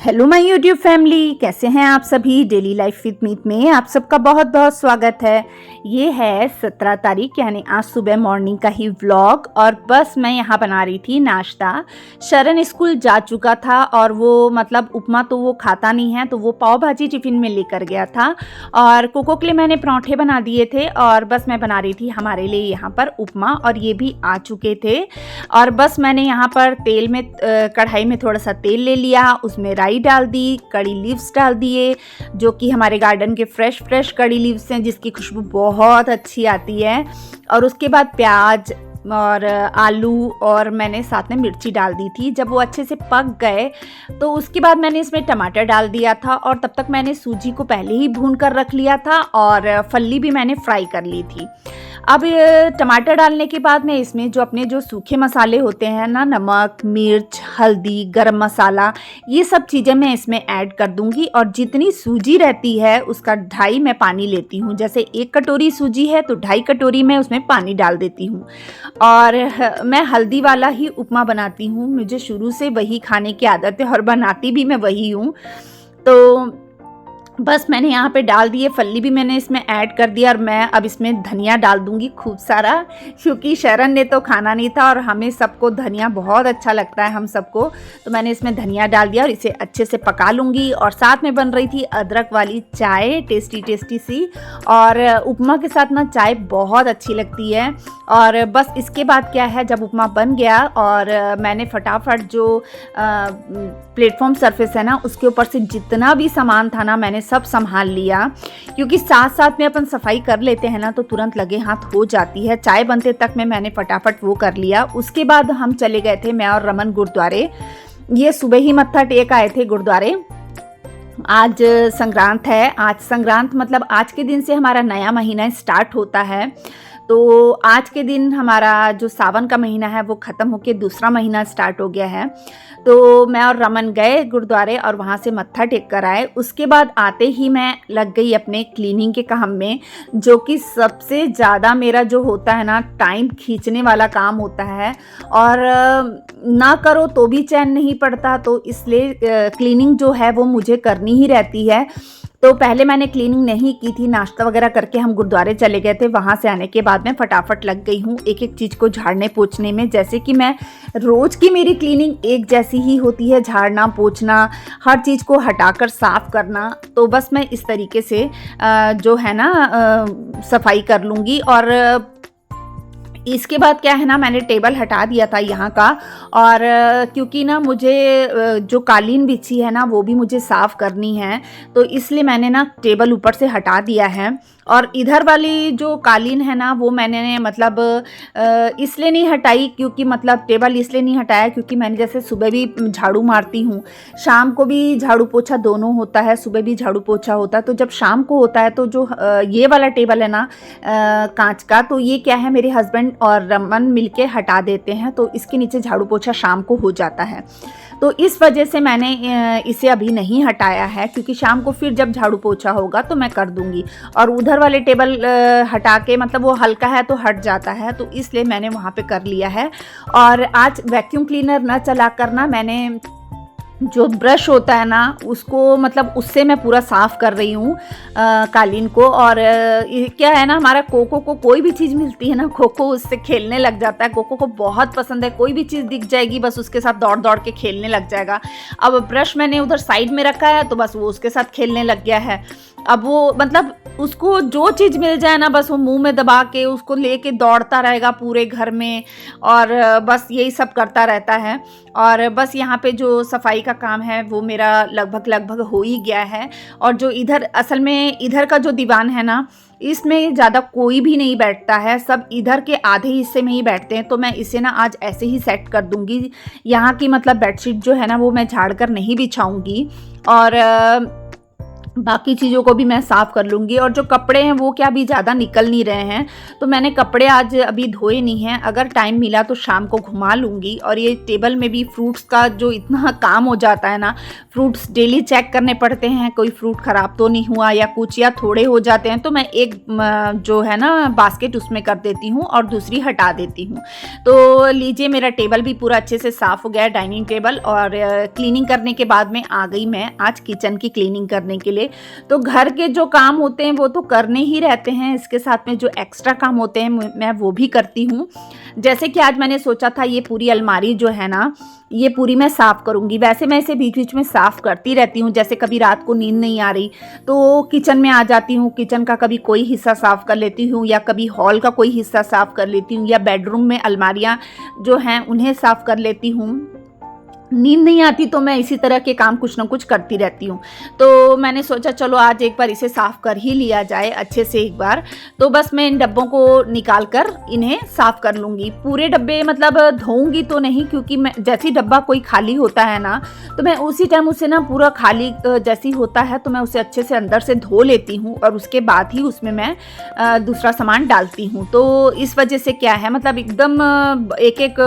Hello my YouTube family, कैसे हैं आप सभी। डेली लाइफ विद मीत में आप सबका बहुत बहुत स्वागत है। ये है 17 तारीख यानी आज सुबह मॉर्निंग का ही व्लॉग। और बस मैं यहाँ बना रही थी नाश्ता। शरण स्कूल जा चुका था और वो मतलब उपमा तो वो खाता नहीं है, तो वो पाव भाजी टिफ़िन में लेकर गया था और कोको के लिए मैंने पराठे बना दिए थे और बस मैं बना रही थी हमारे लिए यहाँ पर उपमा। और ये भी आ चुके थे और बस मैंने यहाँ पर तेल में कढ़ाई में थोड़ा सा तेल ले लिया, उसमें राई डाल दी, कड़ी लीव्स डाल दिए जो कि हमारे गार्डन के फ्रेश कड़ी लीव्स हैं जिसकी खुशबू बहुत अच्छी आती है। और उसके बाद प्याज और आलू और मैंने साथ में मिर्ची डाल दी थी। जब वो अच्छे से पक गए तो उसके बाद मैंने इसमें टमाटर डाल दिया था और तब तक मैंने सूजी को पहले ही भून कर रख लिया था और फल्ली भी मैंने फ्राई कर ली थी। अब टमाटर डालने के बाद मैं इसमें जो अपने जो सूखे मसाले होते हैं ना, नमक, मिर्च, हल्दी, गरम मसाला, ये सब चीज़ें मैं इसमें ऐड कर दूंगी। और जितनी सूजी रहती है उसका 2.5 मैं पानी लेती हूँ। जैसे 1 कटोरी सूजी है तो 2.5 कटोरी मैं उसमें पानी डाल देती हूँ। और मैं हल्दी वाला ही उपमा बनाती हूँ, मुझे शुरू से वही खाने की आदत है और बनाती भी मैं वही हूँ। तो बस मैंने यहाँ पे डाल दिए, फल्ली भी मैंने इसमें ऐड कर दिया और मैं अब इसमें धनिया डाल दूंगी खूब सारा, क्योंकि शरण ने तो खाना नहीं था और हमें सबको धनिया बहुत अच्छा लगता है हम सबको। तो मैंने इसमें धनिया डाल दिया और इसे अच्छे से पका लूँगी। और साथ में बन रही थी अदरक वाली चाय, टेस्टी सी। और उपमा के साथ ना चाय बहुत अच्छी लगती है। और बस इसके बाद क्या है, जब उपमा बन गया और मैंने फटाफट जो प्लेटफॉर्म सरफेस है ना उसके ऊपर से जितना भी सामान था ना मैंने सब संभाल लिया, क्योंकि साथ साथ में अपन सफाई कर लेते हैं ना तो तुरंत लगे हाथ हो जाती है। चाय बनते तक में मैंने फटाफट वो कर लिया। उसके बाद हम चले गए थे, मैं और रमन, गुरुद्वारे। ये सुबह ही मत्था टेक आए थे गुरुद्वारे। आज संक्रांत है। आज संक्रांत मतलब आज के दिन से हमारा नया महीना स्टार्ट होता है। तो आज के दिन हमारा जो सावन का महीना है वो ख़त्म होकर दूसरा महीना स्टार्ट हो गया है। तो मैं और रमन गए गुरुद्वारे और वहाँ से मत्था टेक कर आए। उसके बाद आते ही मैं लग गई अपने क्लीनिंग के काम में, जो कि सबसे ज़्यादा मेरा जो होता है ना टाइम खींचने वाला काम होता है और ना करो तो भी चैन नहीं पड़ता। तो इसलिए क्लीनिंग जो है वो मुझे करनी ही रहती है। तो पहले मैंने क्लीनिंग नहीं की थी, नाश्ता वगैरह करके हम गुरुद्वारे चले गए थे। वहाँ से आने के बाद मैं फटाफट लग गई हूँ एक एक चीज़ को झाड़ने पोंछने में। जैसे कि मैं रोज़ की मेरी क्लीनिंग एक जैसी ही होती है, झाड़ना पोंछना, हर चीज़ को हटाकर साफ़ करना। तो बस मैं इस तरीके से जो है ना सफाई कर लूँगी। और इसके बाद क्या है ना, मैंने टेबल हटा दिया था यहाँ का। और क्योंकि ना मुझे जो कालीन बिछी है ना वो भी मुझे साफ़ करनी है, तो इसलिए मैंने ना टेबल ऊपर से हटा दिया है। और इधर वाली जो कालीन है ना वो मैंने मतलब इसलिए नहीं हटाई, क्योंकि मतलब टेबल इसलिए नहीं हटाया क्योंकि मैंने जैसे सुबह भी झाड़ू मारती हूँ, शाम को भी झाड़ू पोछा दोनों होता है, सुबह भी झाड़ू पोछा होता है। तो जब शाम को होता है तो जो ये वाला टेबल है ना कांच का, तो ये क्या है मेरे हस्बैंड और रमन मिलके हटा देते हैं, तो इसके नीचे झाड़ू पोछा शाम को हो जाता है। तो इस वजह से मैंने इसे अभी नहीं हटाया है, क्योंकि शाम को फिर जब झाड़ू पोछा होगा तो मैं कर दूंगी। और उधर वाले टेबल हटा के मतलब वो हल्का है तो हट जाता है, तो इसलिए मैंने वहाँ पे कर लिया है। और आज वैक्यूम क्लीनर न चला कर ना मैंने जो ब्रश होता है ना उसको मतलब उससे मैं पूरा साफ़ कर रही हूँ कालीन को। और क्या है ना, हमारा कोको को कोई भी चीज़ मिलती है ना, कोको उससे खेलने लग जाता है। कोको को बहुत पसंद है, कोई भी चीज़ दिख जाएगी बस उसके साथ दौड़ दौड़ के खेलने लग जाएगा। अब ब्रश मैंने उधर साइड में रखा है तो बस वो उसके साथ खेलने लग गया है। अब वो मतलब उसको जो चीज़ मिल जाए ना बस वो मुंह में दबा के उसको लेके दौड़ता रहेगा पूरे घर में और बस यही सब करता रहता है। और बस यहाँ पे जो सफाई का काम है वो मेरा लगभग हो ही गया है। और जो इधर असल में इधर का जो दीवान है ना इसमें ज़्यादा कोई भी नहीं बैठता है, सब इधर के आधे हिस्से में ही बैठते हैं। तो मैं इसे ना आज ऐसे ही सेट कर दूंगी। यहाँ की मतलब बेडशीट जो है ना वो मैं झाड़ कर नहीं बिछाऊंगी। और बाकी चीज़ों को भी मैं साफ़ कर लूँगी। और जो कपड़े हैं वो क्या अभी ज़्यादा निकल नहीं रहे हैं, तो मैंने कपड़े आज अभी धोए नहीं हैं। अगर टाइम मिला तो शाम को घुमा लूँगी। और ये टेबल में भी फ्रूट्स का जो इतना काम हो जाता है ना, फ्रूट्स डेली चेक करने पड़ते हैं, कोई फ्रूट ख़राब तो नहीं हुआ या कुछ, या थोड़े हो जाते हैं तो मैं एक जो है ना बास्केट उसमें कर देती हूँ और दूसरी हटा देती हूँ। तो लीजिए, मेरा टेबल भी पूरा अच्छे से साफ़ हो गया है, डाइनिंग टेबल। और क्लीनिंग करने के बाद में आ गई मैं आज किचन की क्लीनिंग करने के लिए। तो घर के जो काम होते हैं वो तो करने ही रहते हैं, इसके साथ में जो एक्स्ट्रा काम होते हैं मैं वो भी करती हूँ। जैसे कि आज मैंने सोचा था ये पूरी अलमारी जो है ना, ये पूरी मैं साफ़ करूँगी। वैसे मैं इसे बीच बीच में साफ़ करती रहती हूँ, जैसे कभी रात को नींद नहीं आ रही तो किचन में आ जाती हूँ, किचन का कभी कोई हिस्सा साफ़ कर लेती हूँ, या कभी हॉल का कोई हिस्सा साफ़ कर लेती हूँ, या बेडरूम में अलमारियाँ जो हैं उन्हें साफ़ कर लेती हूँ। नींद नहीं आती तो मैं इसी तरह के काम कुछ ना कुछ करती रहती हूँ। तो मैंने सोचा चलो आज एक बार इसे साफ़ कर ही लिया जाए अच्छे से एक बार। तो बस मैं इन डब्बों को निकाल कर इन्हें साफ़ कर लूँगी। पूरे डब्बे मतलब धोऊँगी तो नहीं, क्योंकि मैं जैसे ही डब्बा कोई खाली होता है ना, तो मैं उसी टाइम उसे ना पूरा खाली जैसे ही होता है तो मैं उसे अच्छे से अंदर से धो लेती हूँ और उसके बाद ही उसमें मैं दूसरा सामान डालती हूँ। तो इस वजह से क्या है, मतलब एकदम एक एक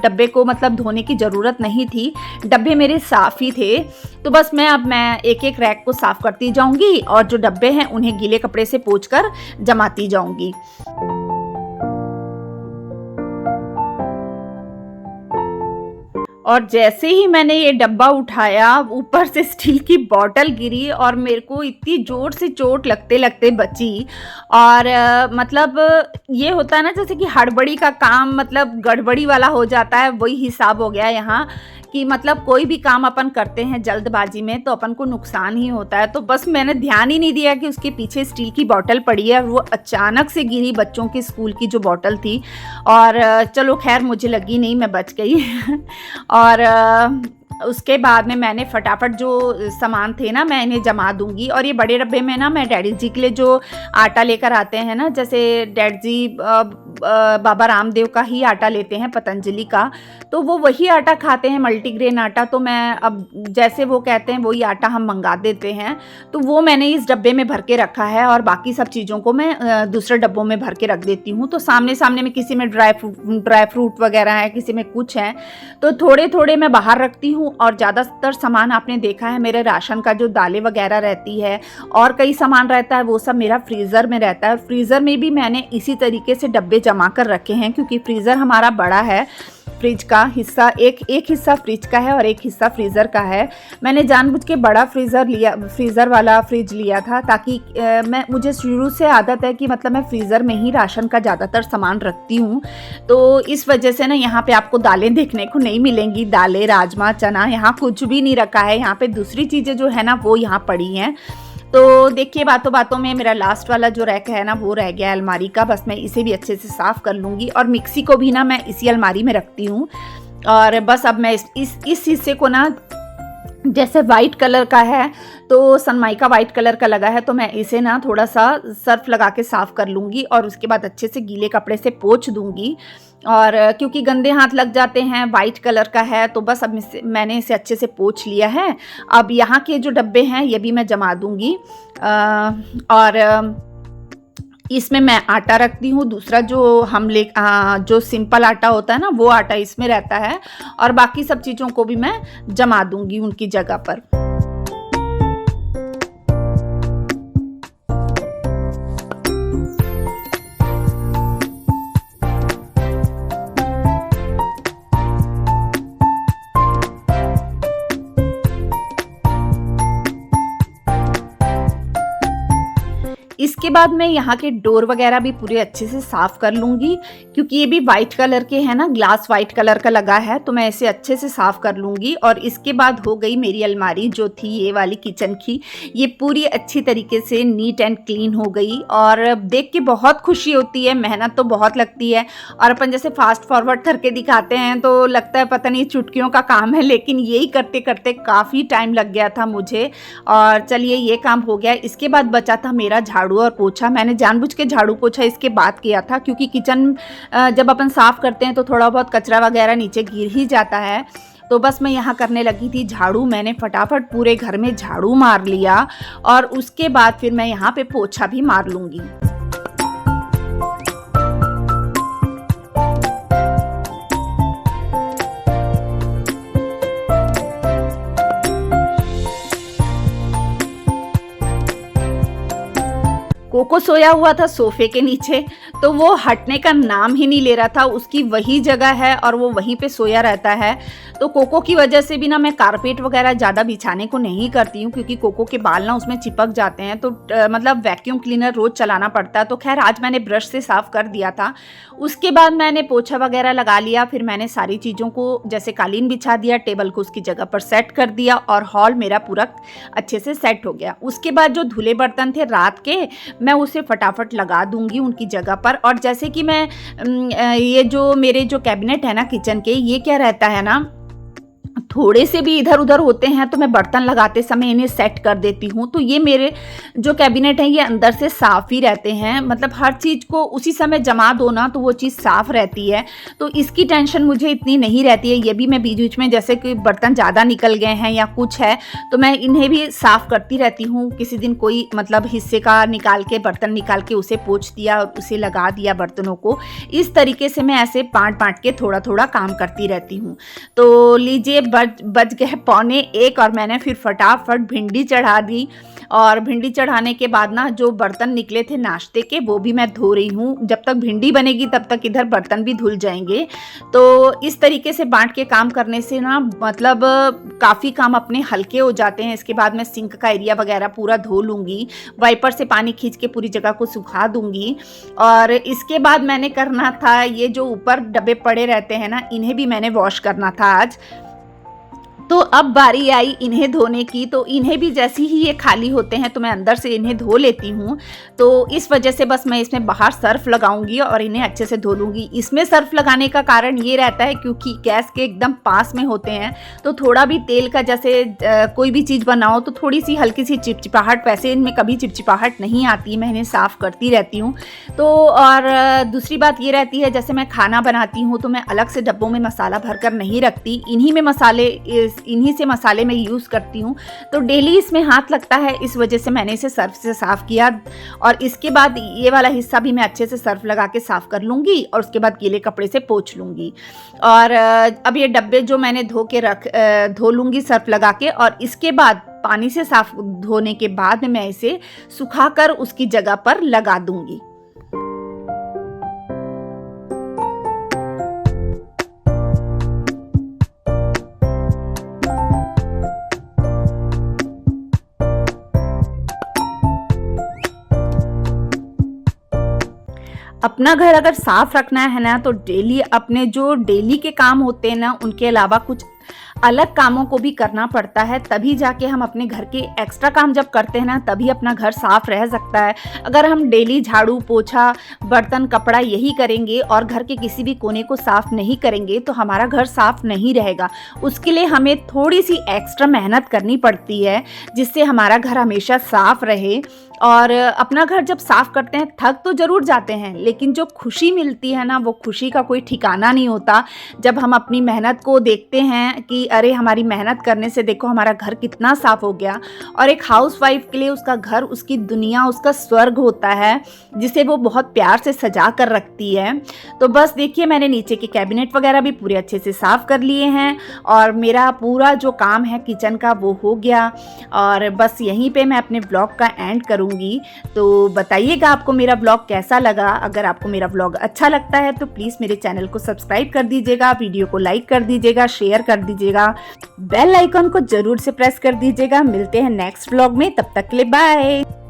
डब्बे को मतलब धोने की ज़रूरत नहीं थी, डब्बे मेरे साफ ही थे। तो बस मैं एक एक रैक को साफ करती जाऊंगी और जो डब्बे हैं उन्हें गीले कपड़े से पोंछकर जमाती जाऊंगी। और जैसे ही मैंने ये डब्बा उठाया, ऊपर से स्टील की बॉटल गिरी और मेरे को इतनी ज़ोर से चोट लगते लगते बची। और मतलब ये होता है ना जैसे कि हड़बड़ी का काम मतलब गड़बड़ी वाला हो जाता है, वही हिसाब हो गया यहाँ कि मतलब कोई भी काम अपन करते हैं जल्दबाजी में तो अपन को नुकसान ही होता है। तो बस मैंने ध्यान ही नहीं दिया कि उसके पीछे स्टील की बॉटल पड़ी है, वो अचानक से गिरी, बच्चों की स्कूल की जो बॉटल थी। और चलो खैर मुझे लगी नहीं, मैं बच गई। और उसके बाद में मैंने फटाफट जो सामान थे ना मैं इन्हें जमा दूंगी। और ये बड़े डब्बे में ना मैं डैडी जी के लिए जो आटा लेकर आते हैं ना, जैसे डैड जी बाबा रामदेव का ही आटा लेते हैं, पतंजलि का, तो वो वही आटा खाते हैं, मल्टीग्रेन आटा। तो मैं अब जैसे वो कहते हैं वही आटा हम मंगा देते हैं, तो वो मैंने इस डब्बे में भर के रखा है और बाकी सब चीज़ों को मैं दूसरे डब्बों में भर के रख देती हूँ। तो सामने सामने में किसी में ड्राई फ्रूट वगैरह है, किसी में कुछ है, तो थोड़े थोड़े मैं बाहर रखती हूँ। और ज़्यादातर सामान आपने देखा है मेरे राशन का जो दालें वगैरह रहती है और कई सामान रहता है वो सब मेरा फ्रीज़र में रहता है। फ्रीज़र में भी मैंने इसी तरीके से डब्बे जमा कर रखे हैं, क्योंकि फ्रीज़र हमारा बड़ा है। फ्रिज का हिस्सा एक हिस्सा फ्रिज का है और एक हिस्सा फ्रीज़र का है। मैंने जानबूझ के बड़ा फ्रीज़र वाला फ्रिज लिया था, ताकि मुझे शुरू से आदत है कि मतलब मैं फ्रीज़र में ही राशन का ज़्यादातर सामान रखती हूँ। तो इस वजह से ना यहाँ पे आपको दालें देखने को नहीं मिलेंगी, दालें, राजमा, चना, यहाँ कुछ भी नहीं रखा है। यहाँ पे दूसरी चीज़ें जो है ना वो यहाँ पड़ी हैं। तो देखिए बातों बातों में मेरा लास्ट वाला जो रैक है ना वो रह गया है अलमारी का, बस मैं इसे भी अच्छे से साफ़ कर लूँगी। और मिक्सी को भी ना मैं इसी अलमारी में रखती हूँ। और बस अब मैं इस हिस्से को ना, जैसे वाइट कलर का है तो सनमाइका वाइट कलर का लगा है, तो मैं इसे ना थोड़ा सा सर्फ लगा के साफ़ कर लूँगी और उसके बाद अच्छे से गीले कपड़े से पोंछ दूँगी। और क्योंकि गंदे हाथ लग जाते हैं, वाइट कलर का है, तो बस अब मैंने इसे अच्छे से पोंछ लिया है। अब यहाँ के जो डब्बे हैं ये भी मैं जमा दूँगी। और इसमें मैं आटा रखती हूँ, दूसरा जो जो सिंपल आटा होता है ना वो आटा इसमें रहता है। और बाकी सब चीज़ों को भी मैं जमा दूँगी उनकी जगह पर। इसके बाद मैं यहाँ के डोर वगैरह भी पूरे अच्छे से साफ़ कर लूँगी, क्योंकि ये भी वाइट कलर के हैं ना, ग्लास वाइट कलर का लगा है, तो मैं इसे अच्छे से साफ़ कर लूँगी। और इसके बाद हो गई मेरी अलमारी जो थी ये वाली किचन की, ये पूरी अच्छी तरीके से नीट एंड क्लीन हो गई। और देख के बहुत खुशी होती है, मेहनत तो बहुत लगती है और अपन जैसे फास्ट फॉरवर्ड करके दिखाते हैं तो लगता है पता नहीं चुटकियों का काम है, लेकिन यही करते करते काफ़ी टाइम लग गया था मुझे। और चलिए ये काम हो गया। इसके बाद बचा था मेरा झाड़ू और पोछा। मैंने जानबूझ के झाड़ू पोछा इसके बाद किया था, क्योंकि किचन जब अपन साफ़ करते हैं तो थोड़ा बहुत कचरा वगैरह नीचे गिर ही जाता है। तो बस मैं यहाँ करने लगी थी झाड़ू। मैंने फटाफट पूरे घर में झाड़ू मार लिया और उसके बाद फिर मैं यहाँ पे पोछा भी मार लूँगी। कोको सोया हुआ था सोफे के नीचे, तो वो हटने का नाम ही नहीं ले रहा था। उसकी वही जगह है और वो वहीं पे सोया रहता है। तो कोको की वजह से भी ना मैं कारपेट वगैरह ज़्यादा बिछाने को नहीं करती हूँ, क्योंकि कोको के बाल ना उसमें चिपक जाते हैं। तो मतलब वैक्यूम क्लीनर रोज़ चलाना पड़ता है। तो खैर आज मैंने ब्रश से साफ़ कर दिया था। उसके बाद मैंने पोछा वगैरह लगा लिया। फिर मैंने सारी चीज़ों को जैसे कालीन बिछा दिया, टेबल को उसकी जगह पर सेट कर दिया और हॉल मेरा पूरा अच्छे से सेट हो गया। उसके बाद जो धुले बर्तन थे रात के, मैं उसे फटाफट लगा दूंगी उनकी जगह पर। और जैसे कि मैं ये जो मेरे जो कैबिनेट है ना किचन के, ये क्या रहता है ना, थोड़े से भी इधर उधर होते हैं तो मैं बर्तन लगाते समय इन्हें सेट कर देती हूँ। तो ये मेरे जो कैबिनेट हैं ये अंदर से साफ़ ही रहते हैं। मतलब हर चीज़ को उसी समय जमा दो ना तो वो चीज़ साफ़ रहती है। तो इसकी टेंशन मुझे इतनी नहीं रहती है। ये भी मैं बीच बीच में जैसे कि बर्तन ज़्यादा निकल गए हैं या कुछ है तो मैं इन्हें भी साफ़ करती रहती हूँ। किसी दिन कोई मतलब हिस्से का निकाल के, बर्तन निकाल के उसे पोंछ दिया और उसे लगा दिया बर्तनों को। इस तरीके से मैं ऐसे बाँट बाँट के थोड़ा थोड़ा काम करती रहती हूँ। तो लीजिए बज गए 1:45 और मैंने फिर फटाफट भिंडी चढ़ा दी। और भिंडी चढ़ाने के बाद ना जो बर्तन निकले थे नाश्ते के वो भी मैं धो रही हूँ। जब तक भिंडी बनेगी तब तक इधर बर्तन भी धुल जाएंगे। तो इस तरीके से बांट के काम करने से ना मतलब काफ़ी काम अपने हल्के हो जाते हैं। इसके बाद मैं सिंक का एरिया वगैरह पूरा धो लूँगी, वाइपर से पानी खींच के पूरी जगह को सुखा दूँगी। और इसके बाद मैंने करना था ये जो ऊपर डब्बे पड़े रहते हैं ना, इन्हें भी मैंने वॉश करना था आज। तो अब बारी आई इन्हें धोने की। तो इन्हें भी जैसे ही ये खाली होते हैं तो मैं अंदर से इन्हें धो लेती हूँ। तो इस वजह से बस मैं इसमें बाहर सर्फ लगाऊंगी और इन्हें अच्छे से धो लूँगी। इसमें सर्फ लगाने का कारण ये रहता है क्योंकि गैस के एकदम पास में होते हैं तो थोड़ा भी तेल का जैसे कोई भी चीज़ बनाओ तो थोड़ी सी हल्की सी चिपचिपाहट, वैसे इनमें कभी चिपचिपाहट नहीं आती। मैं इन्हें साफ़ करती रहती हूँ। तो और दूसरी बात ये रहती है जैसे मैं खाना बनाती हूँ तो मैं अलग से डब्बों में मसाला भर कर नहीं रखती, इन्हीं से मसाले में यूज़ करती हूँ। तो डेली इसमें हाथ लगता है, इस वजह से मैंने इसे सर्फ से साफ़ किया। और इसके बाद ये वाला हिस्सा भी मैं अच्छे से सर्फ लगा के साफ़ कर लूँगी और उसके बाद गीले कपड़े से पोंछ लूँगी। और अब ये डब्बे जो मैंने धो लूँगी सर्फ लगा के। और इसके बाद पानी से साफ धोने के बाद मैं इसे सुखाकर उसकी जगह पर लगा दूँगी। अपना घर अगर साफ रखना है ना तो डेली अपने जो डेली के काम होते हैं ना उनके अलावा कुछ अलग कामों को भी करना पड़ता है। तभी जाके हम अपने घर के एक्स्ट्रा काम जब करते हैं ना तभी अपना घर साफ रह सकता है। अगर हम डेली झाड़ू पोछा बर्तन कपड़ा यही करेंगे और घर के किसी भी कोने को साफ नहीं करेंगे तो हमारा घर साफ नहीं रहेगा। उसके लिए हमें थोड़ी सी एक्स्ट्रा मेहनत करनी पड़ती है जिससे हमारा घर हमेशा साफ रहे। और अपना घर जब साफ करते हैं थक तो ज़रूर जाते हैं, लेकिन जो खुशी मिलती है ना वो खुशी का कोई ठिकाना नहीं होता। जब हम अपनी मेहनत को देखते हैं कि अरे हमारी मेहनत करने से देखो हमारा घर कितना साफ हो गया। और एक हाउसवाइफ के लिए उसका घर, उसकी दुनिया, उसका स्वर्ग होता है जिसे वो बहुत प्यार से सजा कर रखती है। तो बस देखिए मैंने नीचे के कैबिनेट वगैरह भी पूरे अच्छे से साफ़ कर लिए हैं और मेरा पूरा जो काम है किचन का वो हो गया। और बस यहीं पे मैं अपने ब्लॉग का एंड करूँगी। तो बताइएगा आपको मेरा ब्लॉग कैसा लगा। अगर आपको मेरा ब्लॉग अच्छा लगता है तो प्लीज़ मेरे चैनल को सब्सक्राइब कर दीजिएगा, वीडियो को लाइक कर दीजिएगा, शेयर कर दीजिएगा, बेल आइकन को जरूर से प्रेस कर दीजिएगा। मिलते हैं नेक्स्ट ब्लॉग में, तब तक के लिए बाय।